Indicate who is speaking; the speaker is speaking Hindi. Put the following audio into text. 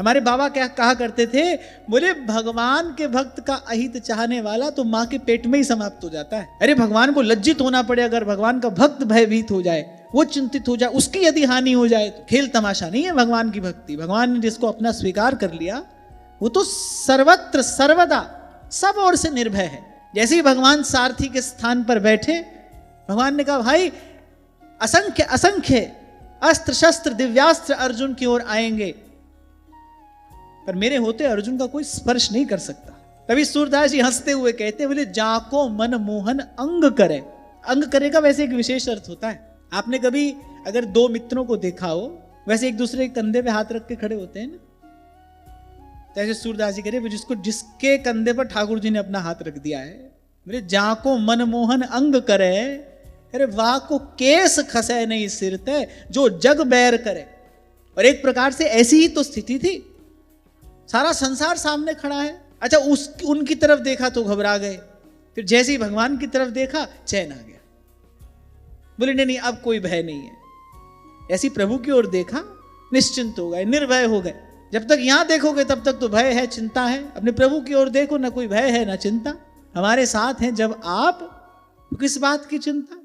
Speaker 1: हमारे बाबा क्या कहा करते थे, बोले भगवान के भक्त का अहित चाहने वाला तो माँ के पेट में ही समाप्त हो जाता है। अरे भगवान को लज्जित होना पड़े अगर भगवान का भक्त भयभीत हो जाए, वो चिंतित हो जाए, उसकी यदि हानि हो जाए तो खेल तमाशा नहीं है भगवान की भक्ति। भगवान ने जिसको अपना स्वीकार कर लिया वो तो सर्वत्र सर्वदा सब ओर से निर्भय है। जैसे ही भगवान सारथी के स्थान पर बैठे, भगवान ने कहा भाई असंख्य असंख्य अस्त्र शस्त्र दिव्यास्त्र अर्जुन की ओर आएंगे, पर मेरे होते अर्जुन का कोई स्पर्श नहीं कर सकता। तभी सूरदास जी हंसते हुए कहते, बोले जाको मन मोहन अंग करे। अंग करे का वैसे एक विशेष अर्थ होता है। आपने कभी अगर दो मित्रों को देखा हो, वैसे एक दूसरे के कंधे पे हाथ रख के खड़े होते हैं ना, तो ऐसे सूरदास जी कह रहे जिसके कंधे पर ठाकुर जी ने अपना हाथ रख दिया है, बोले जाको मन मोहन अंग करे, अरे वाह को केस खसे नहीं सिर ते, जो जग बैर करे। और एक प्रकार से ऐसी ही तो स्थिति थी, सारा संसार सामने खड़ा है। अच्छा उनकी तरफ देखा तो घबरा गए, फिर जैसे ही भगवान की तरफ देखा चैन आ गया, बोले नहीं अब कोई भय नहीं है। ऐसी प्रभु की ओर देखा निश्चिंत हो गए, निर्भय हो गए। जब तक यहां देखोगे तब तक तो भय है, चिंता है। अपने प्रभु की ओर देखो, ना कोई भय है ना चिंता, हमारे साथ हैं। जब आप किस बात की चिंता।